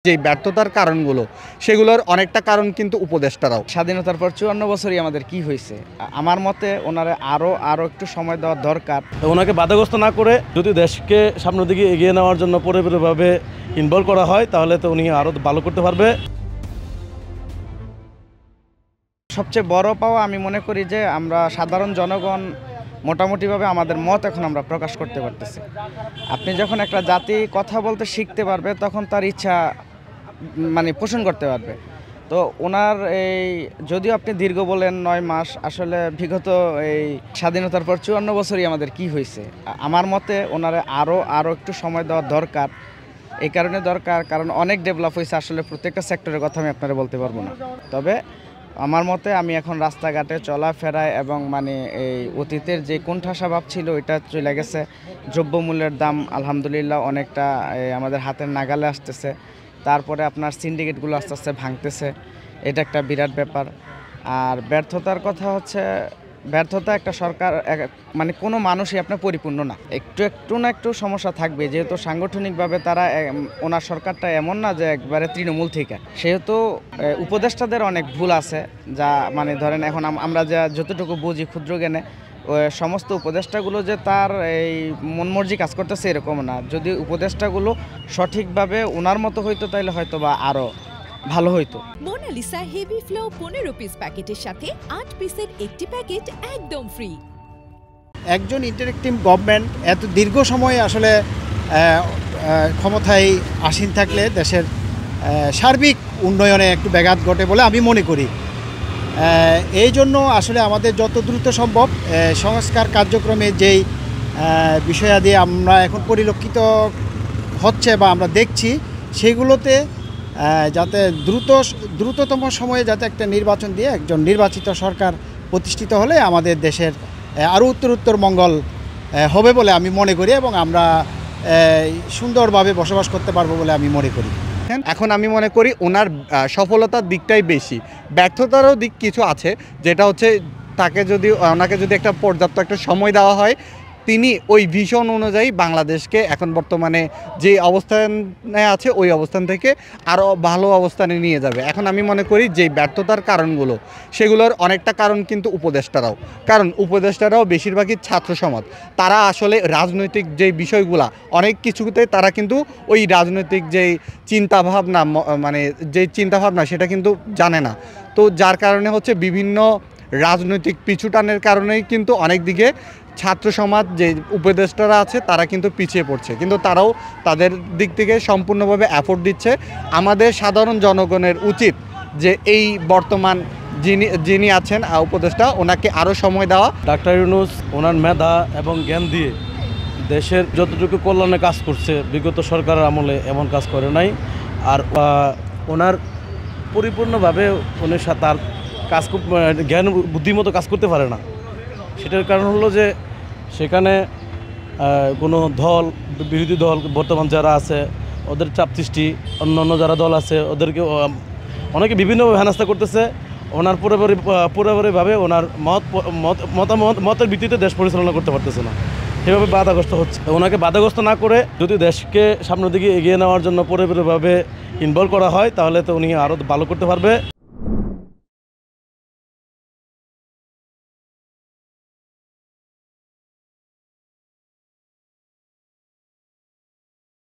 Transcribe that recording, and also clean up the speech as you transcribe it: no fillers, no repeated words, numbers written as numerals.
যে ব্যর্থতার কারণগুলো সেগুলোর অনেকটা কারণ কিন্তু উপদেষ্টারাও। স্বাধীনতার পর 54 বছরই আমাদের কি হয়েছে, আমার মতে ওনারা আরো একটু সময় দেওয়া দরকার। ওনাকে বাধাগ্রস্ত না করে যদি দেশকে সামনের দিকে এগিয়ে নেওয়ার জন্য পরিপূর্ণভাবে ইনভলভ করা হয় তাহলে তো উনি আরও ভালো করতে পারবে। সবচেয়ে বড় পাওয়া আমি মনে করি যে আমরা সাধারণ জনগণ মোটামুটিভাবে আমাদের মত এখন আমরা প্রকাশ করতে পারতেছি। আপনি যখন একটা জাতি কথা বলতে শিখতে পারবে তখন তার ইচ্ছা পোষণ করতে পারবে। তো ওনার এই যদিও আপনি দীর্ঘ বলেন 9 মাস, আসলে বিগত এই স্বাধীনতার পর 54 বছরই আমাদের কি হয়েছে, আমার মতে ওনারা আরও একটু সময় দেওয়া দরকার। এই কারণে দরকার কারণ অনেক ডেভেলপ হয়েছে, আসলে প্রত্যেকটা সেক্টরের কথা আমি আপনারা বলতে পারবো না। তবে আমার মতে আমি এখন রাস্তাঘাটে চলাফেরায় এবং এই অতীতের যে কোণঠাসা ভাব ছিল ওইটা চলে গেছে। দ্রব্যমূল্যের দাম আলহামদুলিল্লাহ অনেকটা আমাদের হাতের নাগালে আসতেছে। তারপরে আপনার সিন্ডিকেটগুলো আস্তে আস্তে ভাঙতেছে, এটা একটা বিরাট ব্যাপার। আর ব্যর্থতার কথা হচ্ছে, ব্যর্থতা একটা সরকার কোনো মানুষই আপনার পরিপূর্ণ না, একটু সমস্যা থাকবে, যেহেতু সাংগঠনিকভাবে তারা ওনার সরকারটা এমন না যে একবারে তৃণমূল থেকে, সেহেতু উপদেষ্টাদের অনেক ভুল আছে। যা ধরেন এখন আমরা যতটুকু বুঝি ক্ষুদ্র জ্ঞানে, সমস্ত উপদেষ্টাগুলো যে তার এই মনমর্জি কাজ করতেছে এরকম না। যদি উপদেষ্টাগুলো সঠিকভাবে ওনার মতো হইতো তাহলে হয়তো বা আরও ভালো হইতো। মোনালিসা হেভি ফ্লো 15 পিস প্যাকেটের সাথে 8 পিসের একটি প্যাকেট একদম ফ্রি। একজন ইন্টারেক্টিভ গভর্নমেন্ট এত দীর্ঘ সময় আসলে ক্ষমতায় আসীন থাকলে দেশের সার্বিক উন্নয়নে একটু ব্যাঘাত ঘটে বলে আমি মনে করি। এই জন্য আসলে আমাদের যত দ্রুত সম্ভব সংস্কার কার্যক্রমে যেই বিষয়াদি আমরা এখন পরিলক্ষিত হচ্ছে বা আমরা দেখছি, সেগুলোতে যাতে দ্রুততম সময়ে যাতে একটা নির্বাচন দিয়ে একজন নির্বাচিত সরকার প্রতিষ্ঠিত হলে আমাদের দেশের আরও উত্তরোত্তর মঙ্গল হবে বলে আমি মনে করি এবং আমরা সুন্দরভাবে বসবাস করতে পারবো বলে আমি মনে করি। এখন আমি মনে করি ওনার সফলতার দিকটাই বেশি, ব্যর্থতারও দিক কিছু আছে, যেটা হচ্ছে ওনাকে যদি একটা পর্যাপ্ত একটা সময় দেওয়া হয়, তিনি ওই ভিশন অনুযায়ী বাংলাদেশকে এখন বর্তমানে যে অবস্থানে আছে ওই অবস্থান থেকে আরও ভালো অবস্থানে নিয়ে যাবে। এখন আমি মনে করি যে ব্যর্থতার কারণগুলো সেগুলোর অনেকটা কারণ কিন্তু উপদেষ্টারাও বেশিরভাগই ছাত্র সমাজ। তারা আসলে রাজনৈতিক যে বিষয়গুলা অনেক কিছুতে তারা কিন্তু ওই রাজনৈতিক যেই চিন্তাভাবনা সেটা কিন্তু জানে না। তো যার কারণে হচ্ছে বিভিন্ন রাজনৈতিক পিছুটানের কারণেই কিন্তু অনেক দিকে ছাত্র সমাজ যে উপদেষ্টারা আছে তারা কিন্তু পিছিয়ে পড়ছে, কিন্তু তারাও তাদের দিক থেকে সম্পূর্ণভাবে এফোর্ট দিচ্ছে। আমাদের সাধারণ জনগণের উচিত যে এই বর্তমান যিনি আছেন উপদেষ্টা, ওনাকে আরও সময় দেওয়া। ডাক্তার ইউনূস ওনার মেধা এবং জ্ঞান দিয়ে দেশের যতটুকু কল্যাণে কাজ করছে, বিগত সরকারের আমলে এমন কাজ করে নাই। আর ওনার পরিপূর্ণভাবে উনি তার কাজ খুব জ্ঞান বুদ্ধিমতো কাজ করতে পারে না। সেটার কারণ হলো যে সেখানে কোনো বিরোধী দল বর্তমান যারা আছে ওদের চাপ সৃষ্টি, অন্য যারা দল আছে ওদেরকে অনেকে বিভিন্নভাবে হেনস্থা করতেছে। ওনার পুরোপুরিভাবে ওনার মতের ভিত্তিতে দেশ পরিচালনা করতে পারতেছে না, সেভাবে বাধাগ্রস্ত হচ্ছে। ওনাকে বাধাগ্রস্ত না করে যদি দেশকে সামনের দিকে এগিয়ে নেওয়ার জন্য পুরোপুরিভাবে ইনভলভ করা হয় তাহলে তো উনি আরও ভালো করতে পারবে।